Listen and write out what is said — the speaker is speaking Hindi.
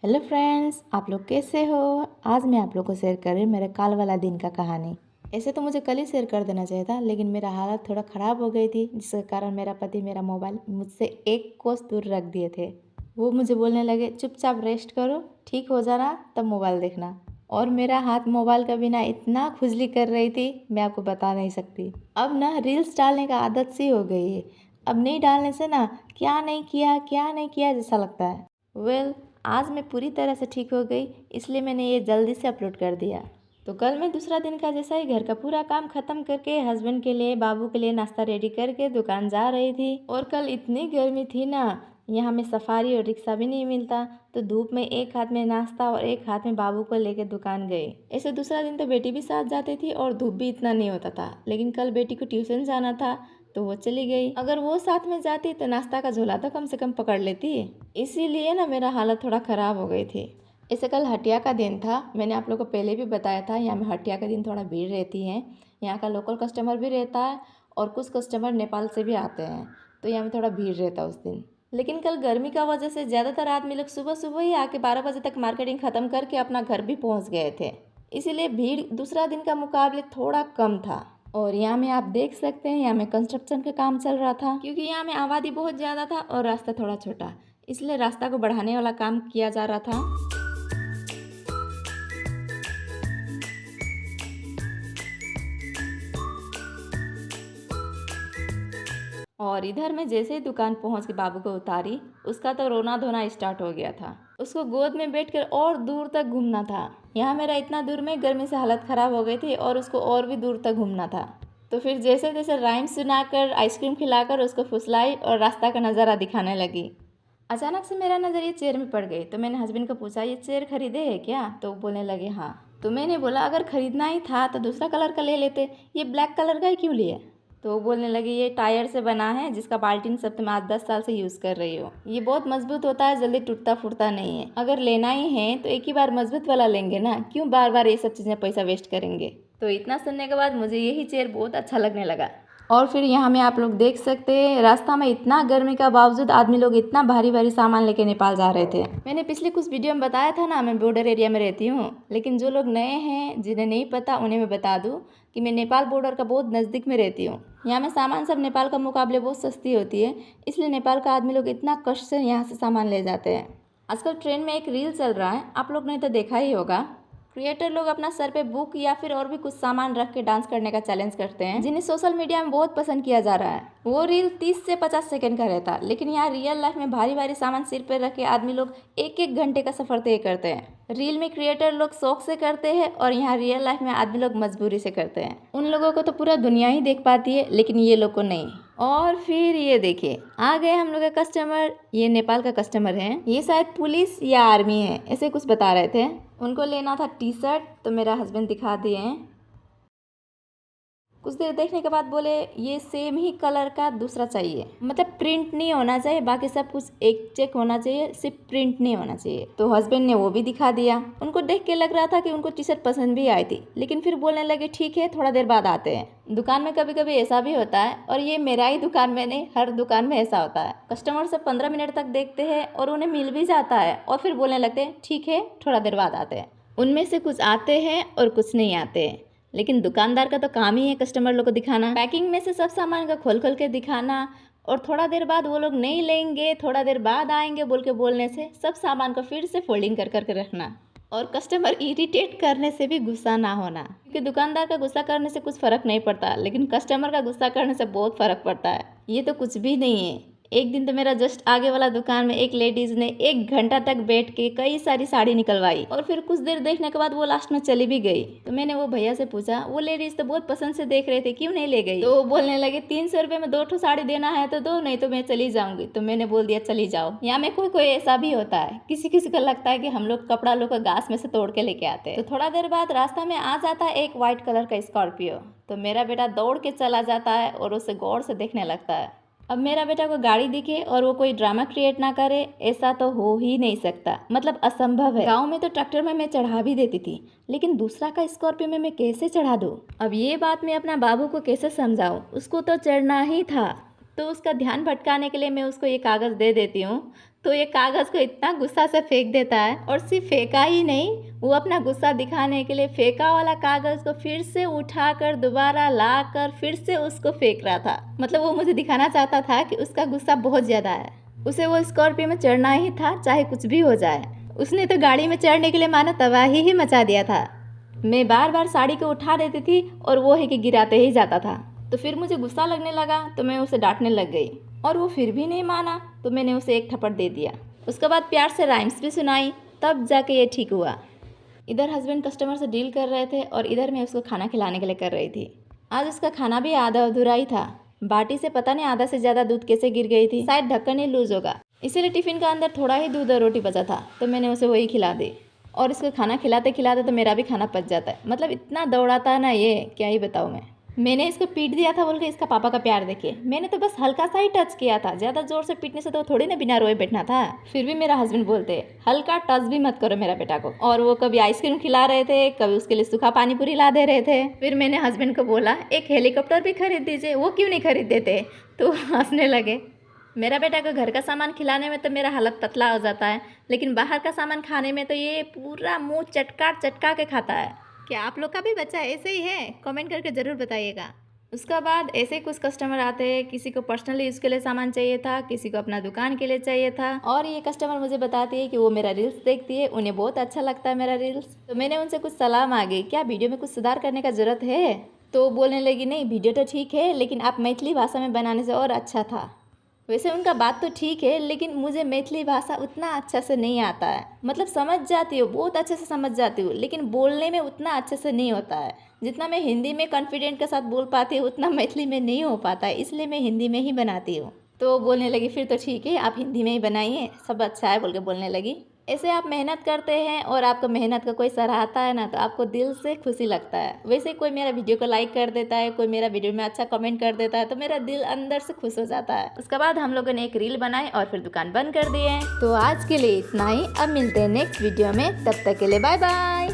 हेलो फ्रेंड्स, आप लोग कैसे हो। आज मैं आप लोग को शेयर कर रही हूँ मेरे कल वाला दिन का कहानी। ऐसे तो मुझे कल ही शेयर कर देना चाहिए था, लेकिन मेरा हालत थोड़ा ख़राब हो गई थी, जिसके कारण मेरा पति मेरा मोबाइल मुझसे एक कोस दूर रख दिए थे। वो मुझे बोलने लगे, चुपचाप रेस्ट करो, ठीक हो जाना तब मोबाइल देखना। और मेरा हाथ मोबाइल का बिना इतना खुजली कर रही थी, मैं आपको बता नहीं सकती। अब ना रील्स डालने का आदत सी हो गई है। अब नहीं डालने से ना क्या नहीं किया जैसा लगता है। आज मैं पूरी तरह से ठीक हो गई, इसलिए मैंने ये जल्दी से अपलोड कर दिया। तो कल मैं दूसरा दिन का जैसा ही घर का पूरा काम ख़त्म करके हस्बैंड के लिए बाबू के लिए नाश्ता रेडी करके दुकान जा रही थी। और कल इतनी गर्मी थी ना, यहाँ में सफारी और रिक्शा भी नहीं मिलता, तो धूप में एक हाथ में नाश्ता और एक हाथ में बाबू को लेकर दुकान गई। ऐसे दूसरा दिन तो बेटी भी साथ जाती थी और धूप भी इतना नहीं होता था, लेकिन कल बेटी को ट्यूशन जाना था तो वो चली गई। अगर वो साथ में जाती तो नाश्ता का झोला तो कम से कम पकड़ लेती, इसीलिए ना मेरा हालत थोड़ा ख़राब हो गई थी। ऐसे कल हटिया का दिन था, मैंने आप लोगों को पहले भी बताया था, यहाँ में हटिया का दिन थोड़ा भीड़ रहती है। यहाँ का लोकल कस्टमर भी रहता है और कुछ कस्टमर नेपाल से भी आते हैं, तो यहाँ में थोड़ा भीड़ रहता है उस दिन। लेकिन कल गर्मी का वजह से ज़्यादातर आदमी लोग सुबह सुबह ही आके 12 बजे तक मार्केटिंग ख़त्म करके अपना घर भी पहुँच गए थे, इसीलिए भीड़ दूसरा दिन का मुकाबले थोड़ा कम था। और यहाँ में आप देख सकते हैं, यहाँ में कंस्ट्रक्शन का काम चल रहा था, क्योंकि यहाँ में आबादी बहुत ज़्यादा था और रास्ता थोड़ा छोटा, इसलिए रास्ता को बढ़ाने वाला काम किया जा रहा था। और इधर में जैसे ही दुकान पहुंच के बाबू को उतारी, उसका तो रोना धोना स्टार्ट हो गया था। उसको गोद में बैठकर और दूर तक घूमना था। यहाँ मेरा इतना दूर में गर्मी से हालत ख़राब हो गई थी और उसको और भी दूर तक घूमना था। तो फिर जैसे जैसे राइम सुनाकर आइसक्रीम खिलाकर उसको फुसलाई और रास्ता का नज़ारा दिखाने लगी। अचानक से मेरा नज़र ये चेयर में पड़ गई, तो मैंने हस्बैंड को पूछा, ये चेयर खरीदे है क्या? तो बोलने लगे हाँ। तो मैंने बोला, अगर खरीदना ही था तो दूसरा कलर का ले लेते, ये ब्लैक कलर का ही क्यों लिए? तो वो बोलने लगी, ये टायर से बना है, जिसका बाल्टी सब तुम 8-10 साल से यूज़ कर रही हो। ये बहुत मजबूत होता है, जल्दी टूटता फूटता नहीं है। अगर लेना ही है तो एक ही बार मजबूत वाला लेंगे ना, क्यों बार बार ये सब चीज़ें पैसा वेस्ट करेंगे। तो इतना सुनने के बाद मुझे यही चेयर बहुत अच्छा लगने लगा। और फिर यहाँ में आप लोग देख सकते हैं, रास्ता में इतना गर्मी का बावजूद आदमी लोग इतना भारी भारी सामान लेके नेपाल जा रहे थे। मैंने पिछले कुछ वीडियो में बताया था ना, मैं बॉर्डर एरिया में रहती हूँ, लेकिन जो लोग नए हैं जिन्हें नहीं पता उन्हें मैं बता दूँ कि मैं नेपाल बॉर्डर का बहुत नज़दीक में रहती हूँ। यहाँ में सामान सब नेपाल का मुकाबले बहुत सस्ती होती है, इसलिए नेपाल का आदमी लोग इतना कष्ट से यहाँ से सामान ले जाते हैं। आजकल ट्रेन में एक रील चल रहा है, आप लोग ने तो देखा ही होगा। क्रिएटर लोग अपना सर पे बुक या फिर और भी कुछ सामान रख के डांस करने का चैलेंज करते हैं, जिन्हें सोशल मीडिया में बहुत पसंद किया जा रहा है। वो रील 30 से 50 सेकंड का रहता है, लेकिन यहाँ रियल लाइफ में भारी भारी सामान सिर पे रख के आदमी लोग 1-1 घंटे का सफर तय करते हैं। रील में क्रिएटर लोग शौक से करते हैं और यहाँ रियल लाइफ में आदमी लोग मजबूरी से करते हैं। उन लोगों को तो पूरा दुनिया ही देख पाती है, लेकिन ये लोग को नहीं। और फिर ये देखिए, आ गए हम लोग का कस्टमर। ये नेपाल का कस्टमर है, ये शायद पुलिस या आर्मी है, ऐसे कुछ बता रहे थे। उनको लेना था टी शर्ट, तो मेरा हस्बैंड दिखा दिए हैं। कुछ देर देखने के बाद बोले, ये सेम ही कलर का दूसरा चाहिए, मतलब प्रिंट नहीं होना चाहिए, बाकी सब कुछ एक चेक होना चाहिए, सिर्फ प्रिंट नहीं होना चाहिए। तो हस्बैंड ने वो भी दिखा दिया। उनको देख के लग रहा था कि उनको टी शर्ट पसंद भी आई थी, लेकिन फिर बोलने लगे, ठीक है थोड़ा देर बाद आते हैं। दुकान में कभी कभी ऐसा भी होता है, और ये मेरा ही दुकान में नहीं, हर दुकान में ऐसा होता है। कस्टमर से 15 मिनट तक देखते हैं और उन्हें मिल भी जाता है, और फिर बोलने लगते हैं, ठीक है थोड़ा देर बाद आते हैं। उनमें से कुछ आते हैं और कुछ नहीं आते हैं, लेकिन दुकानदार का तो काम ही है कस्टमर लोग को दिखाना, पैकिंग में से सब सामान का खोल खोल के दिखाना। और थोड़ा देर बाद वो लोग नहीं लेंगे, थोड़ा देर बाद आएंगे बोल के बोलने से सब सामान को फिर से फोल्डिंग कर करके रखना। और कस्टमर इरिटेट करने से भी गुस्सा ना होना, क्योंकि दुकानदार का गुस्सा करने से कुछ फ़र्क नहीं पड़ता, लेकिन कस्टमर का गुस्सा करने से बहुत फ़र्क पड़ता है। ये तो कुछ भी नहीं है। एक दिन तो मेरा जस्ट आगे वाला दुकान में एक लेडीज़ ने 1 घंटा तक बैठ के कई सारी साड़ी निकलवाई, और फिर कुछ देर देखने के बाद वो लास्ट में चली भी गई। तो मैंने वो भैया से पूछा, वो लेडीज़ तो बहुत पसंद से देख रहे थे, क्यों नहीं ले गई? तो वो बोलने लगे, 300 रुपये में 2 ठो साड़ी देना है तो दो, नहीं तो मैं चली जाऊंगी। तो मैंने बोल दिया, चली जाओ। यहाँ में कोई कोई ऐसा भी होता है, किसी किसी को लगता है कि हम लोग कपड़ा लोग घास में से तोड़ के लेके आते हैं। तो थोड़ा देर बाद रास्ता में आ जाता है एक व्हाइट कलर का स्कॉर्पियो, तो मेरा बेटा दौड़ के चला जाता है और उसे गौर से देखने लगता है। अब मेरा बेटा को गाड़ी दिखे और वो कोई ड्रामा क्रिएट ना करे, ऐसा तो हो ही नहीं सकता, मतलब असंभव है। गांव में तो ट्रैक्टर में मैं चढ़ा भी देती थी, लेकिन दूसरा का स्कॉर्पियो में मैं कैसे चढ़ा दूँ? अब ये बात मैं अपना बाबू को कैसे समझाऊँ? उसको तो चढ़ना ही था, तो उसका ध्यान भटकाने के लिए मैं उसको ये कागज़ दे देती हूँ, तो ये कागज़ को इतना गुस्सा से फेंक देता है, और सिर्फ फेंका ही नहीं, वो अपना गुस्सा दिखाने के लिए फेंका वाला कागज़ को फिर से उठाकर दोबारा लाकर फिर से उसको फेंक रहा था। मतलब वो मुझे दिखाना चाहता था कि उसका गुस्सा बहुत ज़्यादा है, उसे वो स्कॉर्पियो में चढ़ना ही था चाहे कुछ भी हो जाए। उसने तो गाड़ी में चढ़ने के लिए मानो तबाही ही मचा दिया था। मैं बार बार साड़ी को उठा देती थी और वो है कि गिराते ही जाता था। तो फिर मुझे गुस्सा लगने लगा तो मैं उसे डांटने लग गई, और वो फिर भी नहीं माना तो मैंने उसे एक थप्पड़ दे दिया। उसके बाद प्यार से राइम्स भी सुनाई, तब जाके ये ठीक हुआ। इधर हस्बैंड कस्टमर से डील कर रहे थे और इधर मैं उसको खाना खिलाने के लिए कर रही थी। आज उसका खाना भी आधा अधूरा ही था। बाटी से पता नहीं आधा से ज़्यादा दूध कैसे गिर गई थी, शायद ढक्कन ही लूज होगा, इसीलिए टिफ़िन का अंदर थोड़ा ही दूध और रोटी बचा था, तो मैंने उसे वही खिला दी। और इसको खाना खिलाते खिलाते तो मेरा भी खाना पच जाता है। मतलब इतना दौड़ाता है ना ये, क्या ही बताऊँ मैं। मैंने इसको पीट दिया था बोल के इसका पापा का प्यार देखिए। मैंने तो बस हल्का सा ही टच किया था, ज़्यादा जोर से पीटने से तो थोड़ी ना बिना रोए बैठना था। फिर भी मेरा हस्बैंड बोलते हल्का टच भी मत करो मेरा बेटा को। और वो कभी आइसक्रीम खिला रहे थे, कभी उसके लिए सूखा पानी पूरी ला दे रहे थे। फिर मैंने हस्बैंड को बोला एक हेलीकॉप्टर भी खरीद दीजिए, वो क्यों नहीं खरीद देते, तो हंसने लगे। मेरा बेटा को घर का सामान खिलाने में तो मेरा हालत पतला हो जाता है, लेकिन बाहर का सामान खाने में तो ये पूरा मुंह चटका चटका के खाता है। क्या आप लोग का भी बच्चा ऐसे ही है? कमेंट करके ज़रूर बताइएगा। उसका बाद ऐसे कुछ कस्टमर आते हैं, किसी को पर्सनली यूज़ के लिए सामान चाहिए था, किसी को अपना दुकान के लिए चाहिए था। और ये कस्टमर मुझे बताती है कि वो मेरा रील्स देखती है, उन्हें बहुत अच्छा लगता है मेरा रील्स। तो मैंने उनसे कुछ सलाह मांगी, क्या वीडियो में कुछ सुधार करने का ज़रूरत है? तो बोलने लगी नहीं वीडियो तो ठीक है, लेकिन आप मैथिली भाषा में बनाने से और अच्छा था। वैसे उनका बात तो ठीक है, लेकिन मुझे मैथिली भाषा उतना अच्छा से नहीं आता है। मतलब समझ जाती हूँ, बहुत अच्छे से समझ जाती हूँ, लेकिन बोलने में उतना अच्छे से नहीं होता है। जितना मैं हिंदी में कॉन्फिडेंट के साथ बोल पाती हूँ उतना मैथिली में नहीं हो पाता है, इसलिए मैं हिंदी में ही बनाती हूँ। तो बोलने लगी फिर तो ठीक है, आप हिंदी में ही बनाइए, सब अच्छा है बोल के बोलने लगी। ऐसे आप मेहनत करते हैं और आपको मेहनत का कोई सराहता है ना, तो आपको दिल से खुशी लगता है। वैसे कोई मेरा वीडियो को लाइक कर देता है, कोई मेरा वीडियो में अच्छा कमेंट कर देता है, तो मेरा दिल अंदर से खुश हो जाता है। उसके बाद हम लोगों ने एक रील बनाई और फिर दुकान बंद कर दिए। तो आज के लिए इतना ही, अब मिलते हैं नेक्स्ट वीडियो में, तब तक के लिए बाय बाय।